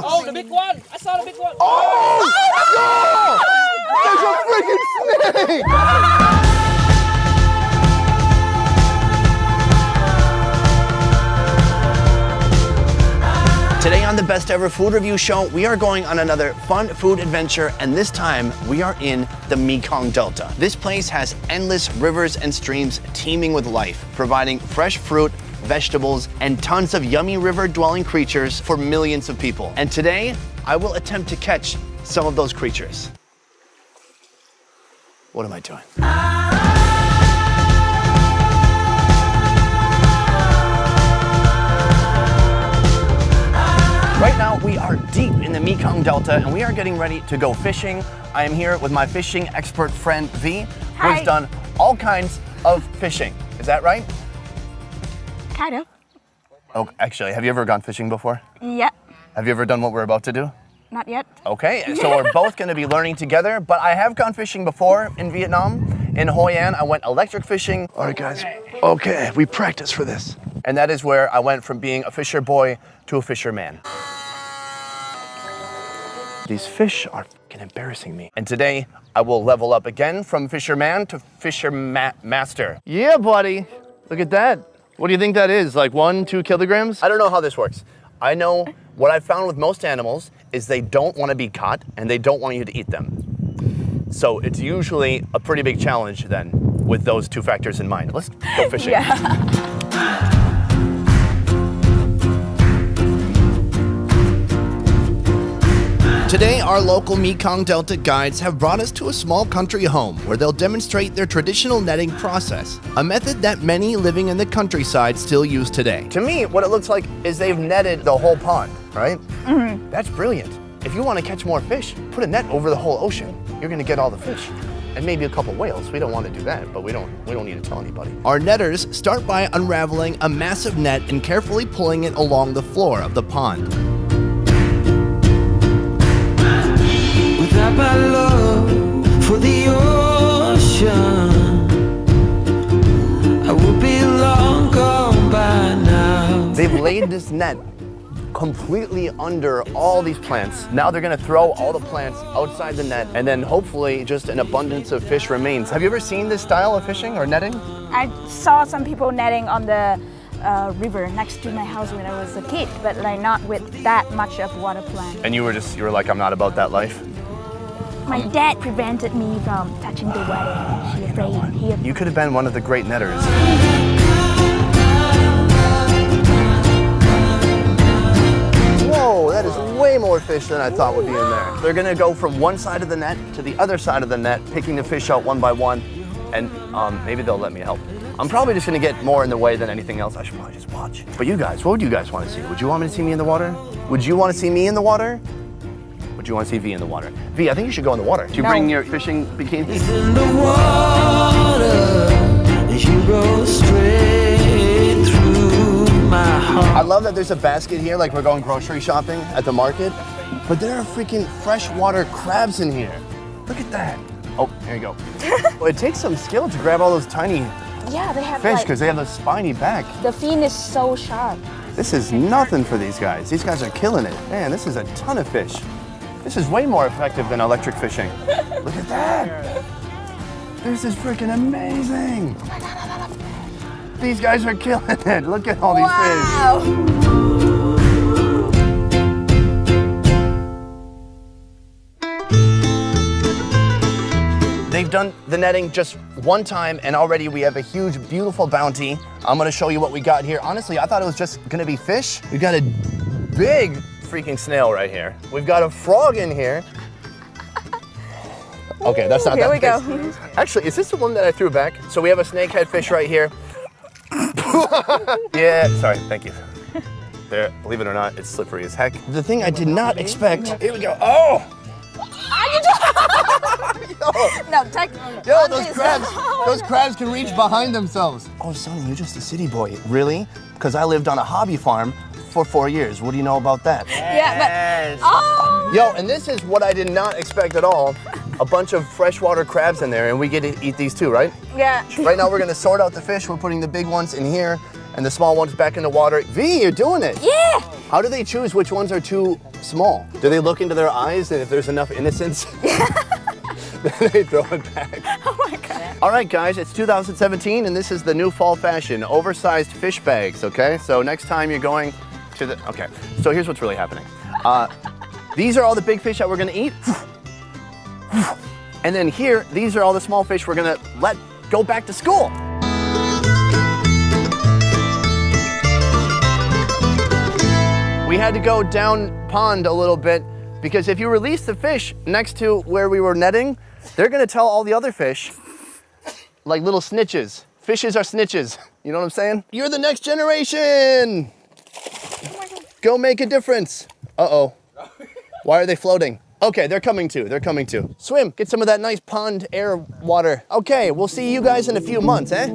Oh, the big one! I saw the big one! Oh! No! There's a freaking snake! Today on the Best Ever Food Review Show, we are going on another fun food adventure, and this time we are in the Mekong Delta. This place has endless rivers and streams teeming with life, providing fresh fruit, vegetables, and tons of yummy river-dwelling creatures for millions of people. And today, I will attempt to catch some of those creatures. What am I doing? Right now, we are deep in the Mekong Delta, and we are getting ready to go fishing. I am here with my fishing expert friend, V, who's done all kinds of fishing. Is that right? Kind of. Oh, actually, have you ever gone fishing before? Yeah. Have you ever done what we're about to do? Not yet. Okay, so we're both gonna be learning together, but I have gone fishing before in Vietnam. In Hoi An, I went electric fishing. All right, guys. Okay, we practiced for this. And that is where I went from being a fisher boy to a fisherman. These fish are fucking embarrassing me. And today, I will level up again from fisherman to master. Yeah, buddy. Look at that. What do you think that is? Like 1-2 kilograms? I don't know how this works. I know what I've found with most animals is they don't want to be caught and they don't want you to eat them. So it's usually a pretty big challenge then with those two factors in mind. Let's go fishing. Today, our local Mekong Delta guides have brought us to a small country home where they'll demonstrate their traditional netting process, a method that many living in the countryside still use today. To me, what it looks like is they've netted the whole pond, right? Mm-hmm. That's brilliant. If you want to catch more fish, put a net over the whole ocean. You're going to get all the fish. And maybe a couple whales. We don't want to do that, but we don't need to tell anybody. Our netters start by unraveling a massive net and carefully pulling it along the floor of the pond. Without my love for the ocean, I would be long gone by now. They've laid this net completely under all these plants. Now they're gonna throw all the plants outside the net, and then hopefully just an abundance of fish remains. Have you ever seen this style of fishing or netting? I saw some people netting on the river next to my house when I was a kid, but like not with that much of water plant. And you were like, I'm not about that life? My dad prevented me from touching the water. He's afraid. You could have been one of the great netters. Whoa, that is way more fish than I thought would be in there. They're gonna go from one side of the net to the other side of the net, picking the fish out one by one, and maybe they'll let me help. I'm probably just gonna get more in the way than anything else. I should probably just watch. But you guys, what would you guys want to see? Would you want me to see me in the water? Would you want to see me in the water? Would you want to see V in the water? V, I think you should go in the water. Do you bring your fishing bikini? In the water, as you go straight through my heart. I love that there's a basket here, like we're going grocery shopping at the market, but there are freaking freshwater crabs in here. Look at that. Oh, here you go. Well, it takes some skill to grab all those tiny they have fish because they have a spiny back. The fin is so sharp. This is nothing for these guys. These guys are killing it. Man, this is a ton of fish. This is way more effective than electric fishing. Look at that. This is freaking amazing. These guys are killing it. Look at all these fish. They've done the netting just one time, and already we have a huge, beautiful bounty. I'm gonna show you what we got here. Honestly, I thought it was just gonna be fish. We got a big freaking snail right here. We've got a frog in here. Okay, that's not that big. Here we go. Actually, is this the one that I threw back? So we have a snakehead fish right here. Yeah, sorry, thank you. There, believe it or not, it's slippery as heck. The thing I did not expect, here we go, oh! Yo, those crabs can reach behind themselves. Oh, Sonny, you're just a city boy. Really? Because I lived on a hobby farm for 4 years. What do you know about that? Yeah, but, oh! Yo, and this is what I did not expect at all. A bunch of freshwater crabs in there, and we get to eat these too, right? Yeah. Right now we're gonna sort out the fish. We're putting the big ones in here and the small ones back in the water. V, you're doing it. Yeah. How do they choose which ones are too small. Do they look into their eyes, and if there's enough innocence, then they throw it back? Oh my God. All right, guys, it's 2017, and this is the new fall fashion, oversized fish bags, okay? So next time you're going to the, okay, so here's what's really happening. These are all the big fish that we're gonna eat. And then here, these are all the small fish we're gonna let go back to school. We had to go down pond a little bit because if you release the fish next to where we were netting, they're gonna tell all the other fish, like little snitches. Fishes are snitches, you know what I'm saying? You're the next generation! Go make a difference. Uh-oh. Why are they floating? Okay, they're coming too, they're coming too. Swim, get some of that nice pond air water. Okay, we'll see you guys in a few months, eh?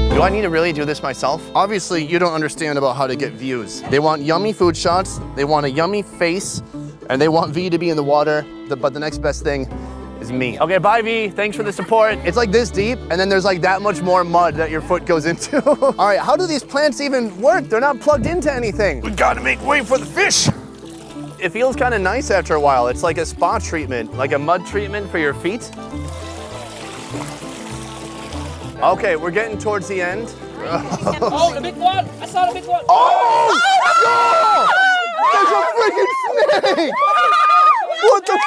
Do I need to really do this myself? Obviously, you don't understand about how to get views. They want yummy food shots, they want a yummy face, and they want V to be in the water, but the next best thing is me. Okay, bye V, thanks for the support. It's like this deep, and then there's like that much more mud that your foot goes into. All right, how do these plants even work? They're not plugged into anything. We gotta make way for the fish. It feels kind of nice after a while. It's like a spa treatment, like a mud treatment for your feet. Okay, we're getting towards the end. Oh, the big one! I saw the big one! Oh! Oh! There's a freaking snake! What the?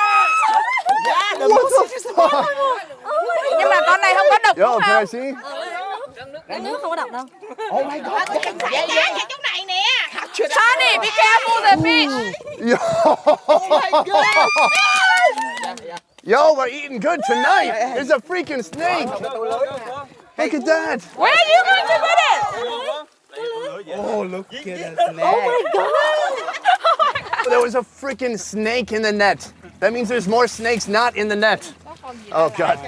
What the fuck? Nhưng mà con này không có độc Yo, đúng can I không? see? Nước không có độc đâu. Oh my god! Chỗ này nè. Sonny, be careful the fish. Yo! Oh my god! Yo, we're eating good tonight. There's a freaking snake. Look at that. Where are you going to put it? Oh, look at that snake. Oh my God. There was a freaking snake in the net. That means there's more snakes not in the net. Oh god.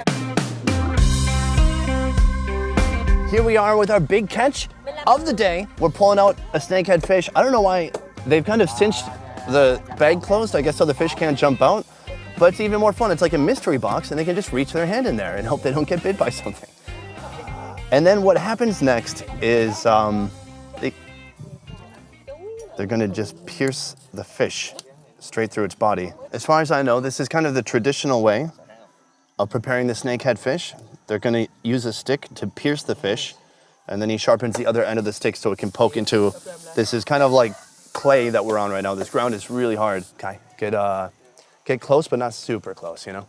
Here we are with our big catch of the day. We're pulling out a snakehead fish. I don't know why they've kind of cinched the bag closed, I guess so the fish can't jump out. But it's even more fun. It's like a mystery box and they can just reach their hand in there and hope they don't get bit by something. And then what happens next is they're gonna just pierce the fish straight through its body. As far as I know, this is kind of the traditional way of preparing the snakehead fish. They're gonna use a stick to pierce the fish, and then he sharpens the other end of the stick so it can poke into, this is kind of like clay that we're on right now. This ground is really hard. Okay, get close, but not super close, you know?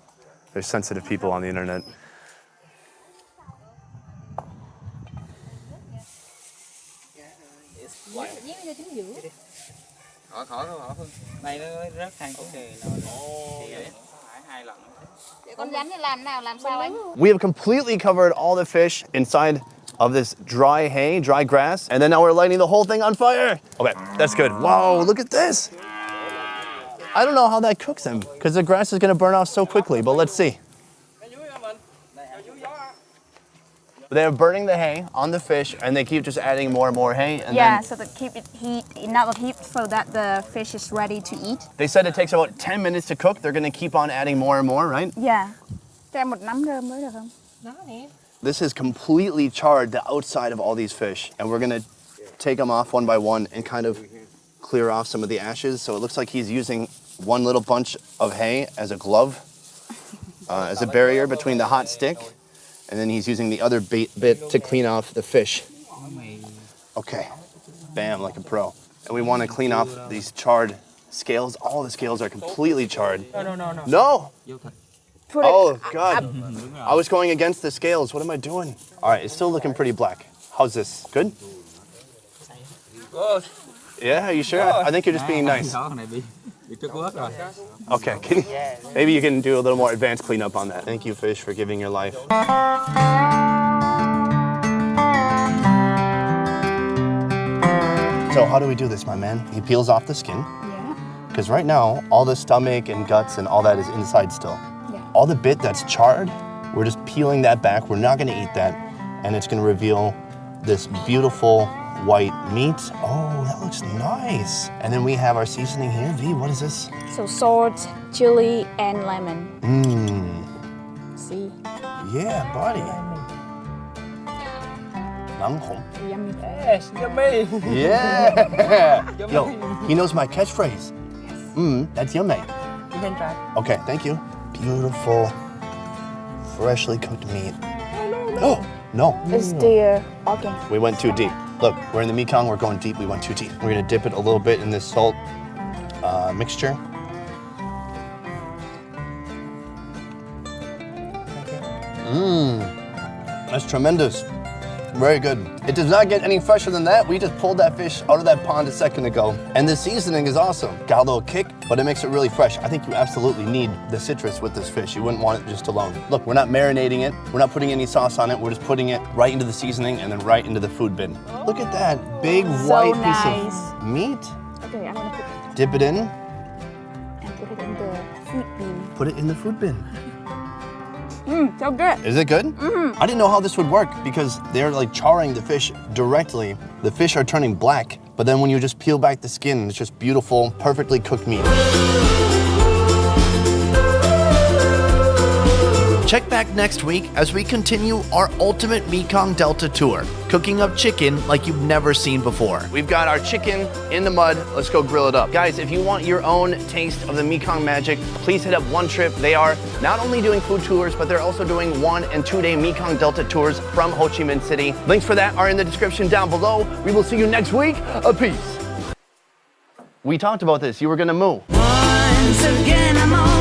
There's sensitive people on the internet. Này nó rớt hàng xuống thì hai lần. Con rắn này làm nào, làm sao anh? We have completely covered all the fish inside of this dry hay, dry grass, and then now we're lighting the whole thing on fire. Okay, that's good. Whoa, look at this. I don't know how that cooks them, because the grass is gonna burn off so quickly, but let's see. They're burning the hay on the fish, and they keep just adding more and more hay. And Yeah, then so to keep it enough heat so that the fish is ready to eat. they said it takes about 10 minutes to cook. They're gonna keep on adding more and more, right? Yeah. Cho em một nắm rơm mới được không? This is completely charred the outside of all these fish, and we're gonna take them off one by one and kind of clear off some of the ashes. So it looks like he's using one little bunch of hay as a glove, as a barrier between the hot stick, and then he's using the other bit to clean off the fish. Okay, bam, like a pro. And we want to clean off these charred scales. All the scales are completely charred. No. No! Put it Oh, God. I was going against the scales. What am I doing? All right, it's still looking pretty black. How's this? Good? Yeah, are you sure? I think you're just being nice. Okay, maybe you can do a little more advanced cleanup on that. Thank you, fish, for giving your life. So how do we do this, my man? He peels off the skin. Yeah. Because right now, all the stomach and guts and all that is inside still. Yeah. All the bit that's charred, we're just peeling that back. We're not gonna eat that. And it's gonna reveal this beautiful white meat. Oh, that looks nice. And then we have our seasoning here. V, what is this? So salt, chili, and lemon. Mmm. See? Yeah, buddy. Nang hong. Yummy. Yes, yummy. Yeah. Yo, he knows my catchphrase. That's yummy. You can try. Okay, thank you. Beautiful, freshly cooked meat. Oh, no. It's the organ. We went too deep. Look, we're in the Mekong, we're going deep, we went too deep. We're gonna dip it a little bit in this salt mixture. That's tremendous. Very good. It does not get any fresher than that. We just pulled that fish out of that pond a second ago. And the seasoning is awesome. Got a little kick, but it makes it really fresh. I think you absolutely need the citrus with this fish. You wouldn't want it just alone. Look, we're not marinating it. We're not putting any sauce on it. We're just putting it right into the seasoning and then right into the food bin. Look at that big white piece of meat. Okay, I'm gonna put Dip it in. and put it in the food bin. Put it in the food bin. So good. Is it good? I didn't know how this would work because they're like charring the fish directly. The fish are turning black, but then when you just peel back the skin, it's just beautiful, perfectly cooked meat. Check back next week as we continue our ultimate Mekong Delta tour, cooking up chicken like you've never seen before. We've got our chicken in the mud. Let's go grill it up. Guys, if you want your own taste of the Mekong magic, please hit up ONETRIP. They are not only doing food tours, but they're also doing 1 and 2 day Mekong Delta tours from Ho Chi Minh City. Links for that are in the description down below. We will see you next week. Peace. We talked about this. You were gonna moo. Once again, I'm on